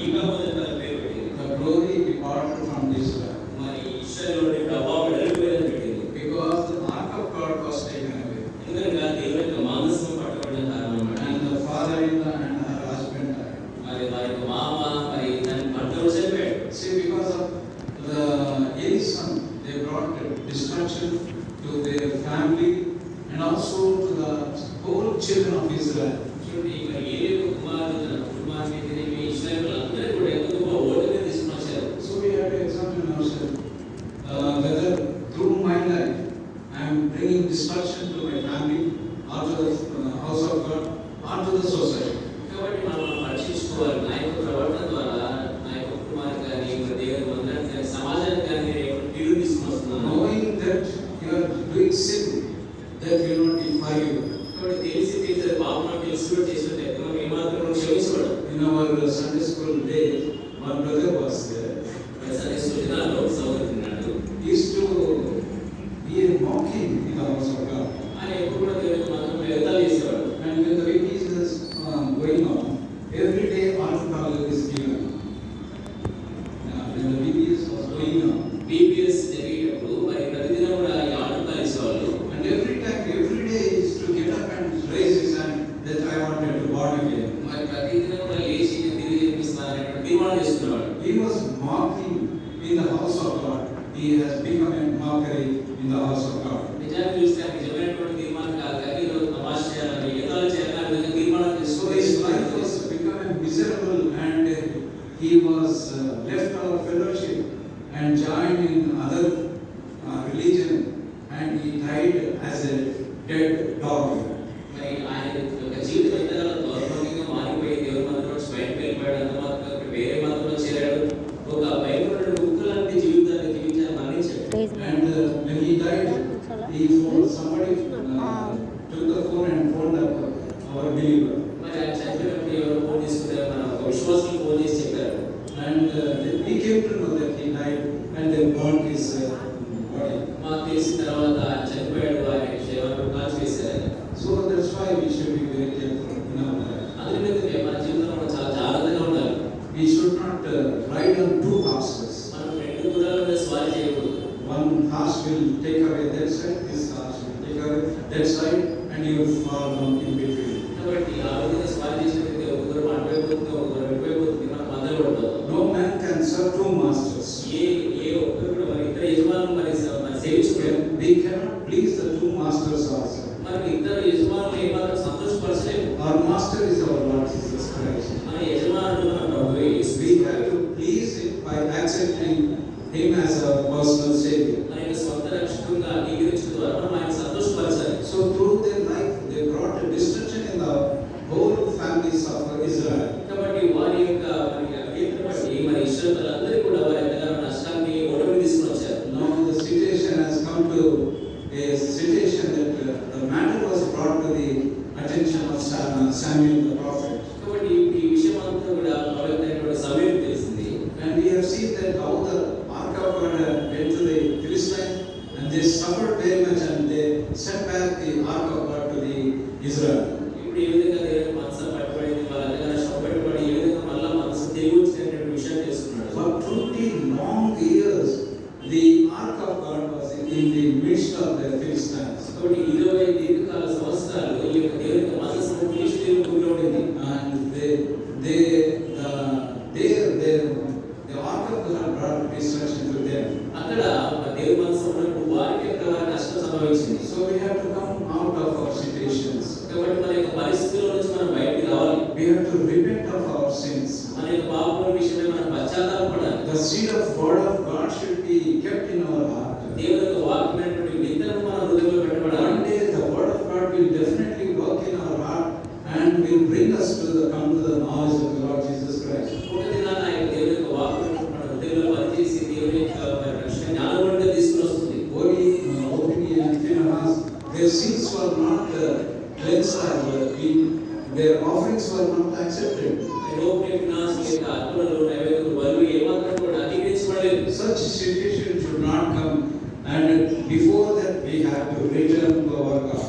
ఇంకా మొదట పేరు పెట్టింది. The glory departed from Israel. మరి ఇశ్రాయేలులోని ప్రభావం వెళ్ళిపోయిందని పెట్టింది. Because the ark of God was taken away. ఎందుకంటే దేవుని యొక్క మాంసం పట్టుబడిన కారణం And the father-in-law and her husband died. మరి వారి యొక్క మామ మరి దాని భర్తలు చనిపోయాడు. See, because of the Eli's son, they brought destruction to their family and also to the whole children of Israel. చూడండి మరి ఏలీయు కుమారుడు తన కుటుంబానికి ఇశ్రాయేలులందరూ కూడా ఎందుకు ఓటమి తీసుకుని వచ్చారు. So we have to examine ourselves whether through my life I am bringing destruction to my family or to the house of God or to the society. కాబట్టి మనం పరీక్షించుకోవాలి. నా యొక్క ప్రవర్తన ద్వారా నా యొక్క కుటుంబానికి కానీ దేవుని మందిరానికి కానీ సమాజానికి కానీ నేను కీడు తీసుకుని వస్తున్నాను. Knowing that you are doing sin, that will not defile you. కాబట్టి తెలిసి తెలిసి పాపం తెలిసి కూడా చేసినట్టే మనం ఏమాత్రం క్షమించబడం. In our Sunday school day, one brother was there. సరే సూచనలో సౌకర్యం ఉన్నాడు. He used to be a mocking in the house of God. ఆయన ఎప్పుడు కూడా దేవుని మందిరంలో ఎగతాళి చేసేవాడు. And when the baby is going on, every day altar call is given. When the baby was going on, BBS జరిగేటప్పుడు మరి ప్రతిదినం కూడా ఈ ఆటలు కలిసేవాళ్ళు. and every day he used to get up and raise his hand that I wanted to born again. మరి ప్రతిదినం కూడా లేచి తిరిగి జన్మిస్తానని తీర్మానం చేసుకునేవాడు. He was mocking in the house of God. He has become a mockery in the house of God. నిజాన్ని చూస్తే అది నిజమైనటువంటి తీర్మానం కాదు కానీ ఈరోజు తమాషా చేయాలని ఎగతాళి చేయాలని తీర్మానం So చేసుకుని his life was become miserable and he was left our fellowship and joined in other religion and he died as a dead dog. మరి ఆయన యొక్క జీవితం ఎంతగానో దౌర్భాగ్యంగా మారిపోయి దేవుని మందిరం నుంచి బయటకు వెళ్ళిపోయాడు. అంత మాత్రం వేరే మతంలో చేరాడు. ఒక భయపడే ముక్కులాంటి జీవితాన్ని జీవించాలని మరణించాడు. And when he died, somebody took the phone and phoned up our believer. మరి ఆయన చనిపోయినప్పుడు ఎవరు ఫోన్ తీసుకున్నారు, మన ఒక విశ్వాసులు ఫోన్ చేసి చెప్పారు. And we came to know that he died and they burned his body. మాకు తెలిసిన తర్వాత ఆయన చనిపోయాడు, ఆయన శవాన్ని కాల్చి వేశారు. So that's why we should be very careful in our life. అందుకే మన జీవితంలో చాలా జాగ్రత్తగా ఉండాలి. We should not ride on two horses. మనం రెండు గుర్రాల మీద స్వారీ చేయకూడదు. One horse will take away that side, this horse will take away that side, and you will fall down in between. కాబట్టి ఆ విధంగా స్వారీ చేసినట్లయితే ఒక గుర్రం అటువైపోతుంది, ఒక గుర్రం ఇటువైపోతుంది, మనం మధ్యలో పడిపోతాం. No man can serve two masters. ఏ ఒక్కరు కూడా మరి ఇద్దరు యజమానులు మరి సేవించలేరు. We cannot please the two masters also. మరి ఇద్దరు యజమానులు ఏమాత్రం సంతోషపరచలేము. Our master is our Lord Jesus Christ. మన యజమానుడు మన ప్రభువే యేసు. We have to please him by accepting him as our personal savior. మన యొక్క స్వంత రక్షకుడిగా అంగీకరించడం ద్వారా మనం ఆయన సంతోషపరచాలి. So through their life they brought a destruction in the whole families of Israel. కాబట్టి వారి యొక్క మరి అభ్యంతరం బట్టి మరి ఇశ్రాయేలులందరూ కూడా వారి ఎంతగానో నష్టాన్ని ఓటమిని తీసుకుని వచ్చారు. Now the situation has come to a situation that the matter was brought to the attention of Samuel the prophet. కాబట్టి ఈ విషయం అంతా కూడా ప్రవక్త సమయం తెలిసింది. And we have seen that how the ark of God went to the Philistines and they suffered very much and they sent back the ark of God to the Israel. ఇప్పుడు ఈ విధంగా దేవుని మనసు పట్టుబడింది, వాళ్ళ ఎంతగానో శ్రమపడి ఈ విధంగా మళ్ళా మనసు తిరిగి వచ్చినటువంటి విషయం తెలుసుకున్నాడు. For 20 long years the ark of God was in the midst of the Philistines. కాబట్టి 20 దీర్ఘకాల సంవత్సరాలు ఈ యొక్క దేవుని యొక్క మనసు ఫిలిష్తీయుల ఊరిలో ఉండింది. And the ark of God brought destruction to them. అక్కడ దేవుని మనసు ఉన్నప్పుడు వారికి యొక్క నష్టం సంభవించింది. So we have to come out of our situations. కాబట్టి మన యొక్క పరిస్థితుల నుంచి మనం బయటికి రావాలి. We have to repent of our sins. మన యొక్క పాపముల విషయమై మనం పశ్చాత్తాపపడాలి. The seed of word of God should be kept in our heart. దేవుని యొక్క వాక్యమైనటువంటి విత్తనం మన హృదయంలో పెట్టబడాలి. One day the word of God will definitely work in our heart and will bring us to the knowledge of the Lord Jesus Christ. ఒక దినాన ఆయన దేవుని యొక్క వాక్యం మన హృదయంలో పనిచేసి దేవుని యొక్క రక్షణ జ్ఞానవంతంగా తీసుకుని వస్తుంది. Holy Ophni and Phinehas, their sins were not cleansed or their offerings were not accepted. Such situation should not come, and before that we have to return to our God.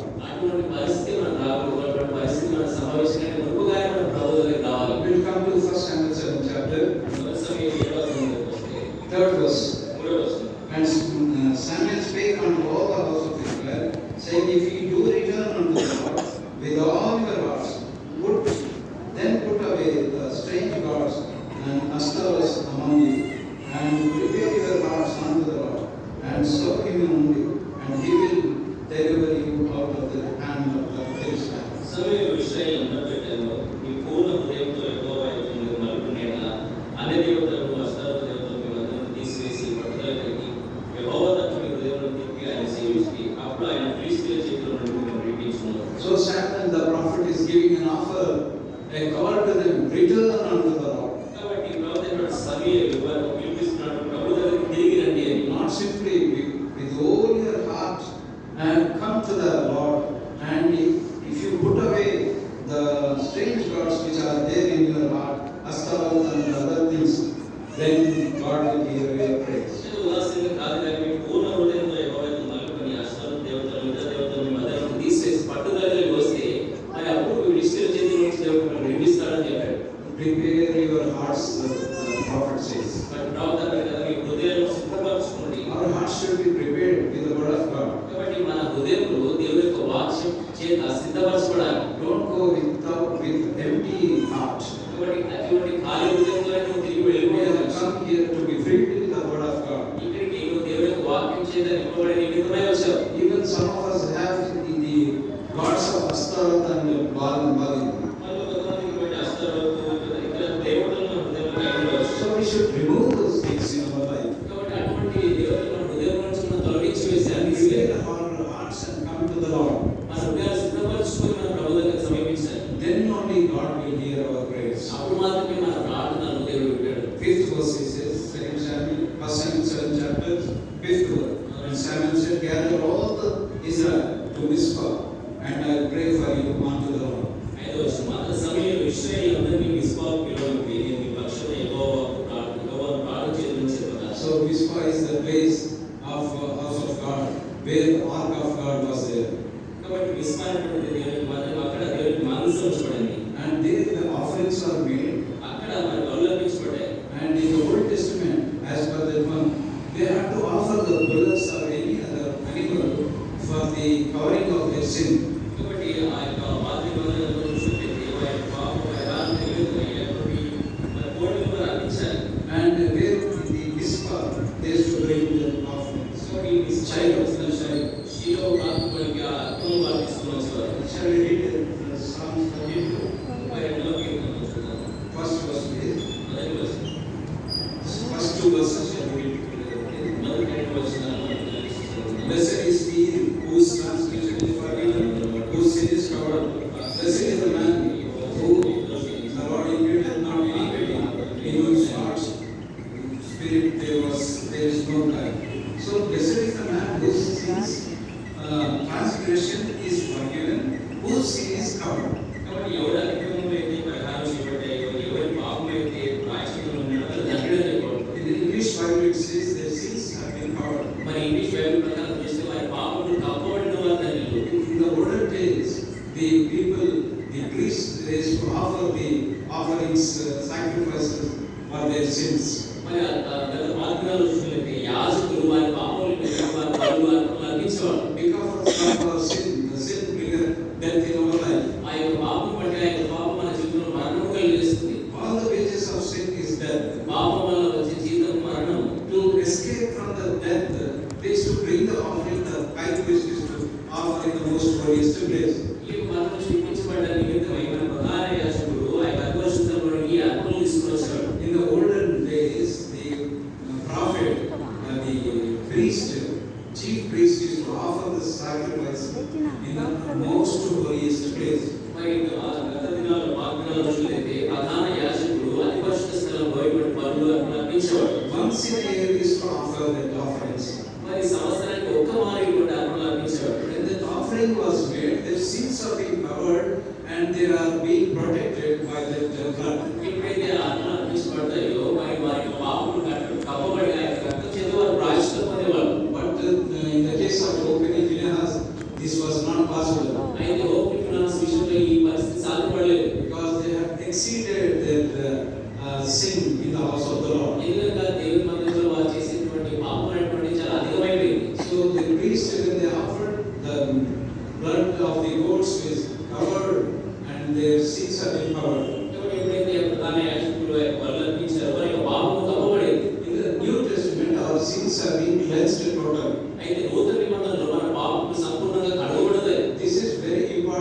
away the strange gods and Ashtaras among you, and prepare your hearts unto the Lord, and serve him only, and he will deliver you out of the hand of the Philistines. సమయం ఇశ్రాయేలు మొదలుపెట్టారు. మీ పూర్ణ హృదయంతో యెహోవా వైపు మీరు మరలుకునేలా అన్ని దేవతలను అష్టారోత్ దేవతలను మీ వద్ద నుండి తీసివేసి పట్టుదల కలిగి యెహోవా తట్టు మీ హృదయములను తిప్పి ఆయన సేవించి అప్పుడు ఆయన ఫిలిష్తీయుల చేతిలో నుండి మిమ్మల్ని విడిపించును. So Samuel the prophet is giving an offer, a call to them, return unto the Lord. కాబట్టి ప్రవక్త సమయలు వారు పిలిపిస్తున్నాడు, ప్రభు దగ్గరికి తిరిగి రండి అని. Not simply with all your heart and come to the Lord, and if you put away the strange gods which are there in your heart, Ashtaroth and other things, then God will hear your prayers. ఉదాసీనంగా కాదు కానీ మీ పూర్ణ హృదయంతో యెహోవా వైపు మరలుకొని అష్టారోత్ దేవతలను ఇతర దేవతలను మీ మధ్య నుండి తీసివేసి పట్టుదల కలిగి వస్తే మరి అప్పుడు ఫిలిష్తీయుల చేతిలో నుంచి దేవుడు మిమ్మల్ని విడిపిస్తాడని చెప్పాడు. Prepare your hearts, the prophet says. మరి ప్రవక్త అన్నాడు కదా, మీ హృదయాలను సిద్ధపరచుకోండి. Our hearts should be prepared with the word of God. కాబట్టి మన హృదయంలో దేవుని యొక్క వాక్యం చేత సిద్ధపరచుకోవడానికి. Don't go with empty heart. కాబట్టి అటువంటి ఖాళీ హృదయంతో నువ్వు తిరిగి We వెళ్ళిపోయావు. have come here to be filled with the word of God. ఇక్కడికి నువ్వు దేవుని యొక్క వాక్యం చేత నింపబడి నిమిత్తమై వచ్చావు. Even some of us have the gods of Ashtaroth and Baal. మరి కొంతమందికి ఇటువంటి అష్టారోత్ ఇతర దేవతలను హృదయంలో కలిగి ఉండవచ్చు. So we should remove those things in our life. కాబట్టి అటువంటి దేవతలను హృదయం నుంచి మనం తొలగించి వేసేయాలి. Prepare our hearts and come to the Lord. మన హృదయాలు సిద్ధపరచుకొని మన ప్రభు దగ్గర సమీపించాలి. Then only God will hear our prayers. అప్పుడు మాత్రమే మన ప్రార్థనలు దేవుడు వింటాడు. Fifth verse he says, 2 Samuel, 1 Samuel 7 chapter, 5th verse. And Samuel said, gather all the Israel to Mizpah, and I will pray for you unto the Lord. ఐదో వచనం, అంత సమయంలో ఇశ్రాయేలీయులందరినీ మిస్పాకు పిలువనంపి నేను మీ పక్షాన యెహోవాను ప్రార్థన చేతులను చెప్పుతాను. So Mizpah is the place of house of God, where the ark of God was there. కాబట్టి మిస్పా అనేటువంటి దేవునికి మందిరం, అక్కడ దేవునికి మందసం ఉంచబడింది. And there the offerings are made. అక్కడ మరి బలులు అర్పించబడ్డాయి. And in the Old Testament, as per that one, they had to offer the bullocks or any other animal for the covering of their sin. కాబట్టి ఆ యొక్క పాత నిబంధనలో చూసినట్లయితే వారి పాప పరిహారం నిమిత్తమై ఎటువంటి మరి కోడెలను వారు అర్పించాలి. And where in the Mizpah, they used to bring the offerings. So ఈ శిలో ఆత్మకి ఆ రక్తము వారు తీసుకుని వచ్చేవారు. Shall we read Psalms 32? 32వ కీర్తన చూద్దాం. First verse, please. మొదటి వచనం. First two verses shall we read together, please. మొదటి రెండు వచనాలు మనం ధ్యానిస్తున్నాం. Blessed is he whose transgression is forgiven, whose sin is covered. Blessed is the man who the Lord imputeth not iniquity, in whose heart's spirit there is no guile. So blessed is the man whose sins transgression is forgiven, whose sin is covered. కాబట్టి ఎవరి అతిక్రమములు అయితే పరిహారం చేయబడ్డాయో, ఎవరి పాపములు అయితే ప్రాయశ్చిత్తములు ఉన్నాయో అది దండన చేయబడుతుంది. In the English Bible it says their sins have been covered. మరి ఇంగ్లీష్ బైబిల్ ప్రకారం చూస్తే వారి పాపములు కప్పబడిన వారు ధన్యులు. In the older days, the people, the priests, they used to offer the offerings, sacrifices for their sins. మరి గత పాత్రలో చూసినట్లయితే యాజకులు వారి పాపములు వారి బలులు అర్పించేవారు. Because of our sin, the sin bringeth death in our life. ఆ యొక్క పాపం బట్టి ఆ యొక్క పాపం మన జీవితంలో మరణము కలిగిస్తుంది. All the wages of sin is death. పాపం వల్ల వచ్చే జీవితం మరణం. To escape from the death, they used to bring the offering, the high priest used to offer in the most holiest place. ఈ మరణం చూపించబడ్డ నిమిత్తమై మన ప్రధాన యాజకుడు ఆ యొక్క అర్పణలోకి అర్పణలు తీసుకుని వచ్చాడు. In the olden days, the prophet, the priest, chief priest used to offer the sacrifice in the most holiest place. మరి గత దినాల్లో పాత్రలో చూసినట్లయితే ప్రధాన యాజకుడు అతి పరిశుద్ధ స్థలంలో ఇటువంటి బలులు అర్పించేవాడు. Once in a year, he used to offer that offerings. మరి సంవత్సరానికి ఒక్క మారు ఇటువంటి అర్పణలు అర్పించేవాడు. When that offering was made, their sins are being covered and they are being protected by that blood. ఎప్పుడైతే అర్పణలు అర్పించబడతాయో మరి వారి పాపములు కప్పబడి ఆ యొక్క రక్తం చేత వారు ప్రాయశ్చిత్తం పొందేవారు. But in the case of Hophni and Phinehas, this was not possible అయితే హోప్ని ఫినాన్స్ విషయంలో ఈ పరిస్థితి సాధ్యపడలేదు. because they have exceeded their sin in the house of the Lord. ఎందుకంటే దేవుని మందిరంలో వారు చేసేటువంటి పాపం అనేటువంటి చాలా అధికమైపోయింది. So the priest, when they offered, the blood of the goats is covered and their sins have been covered. కాబట్టి ఎప్పుడైతే sins are being cleansed totally. అయితే నూతన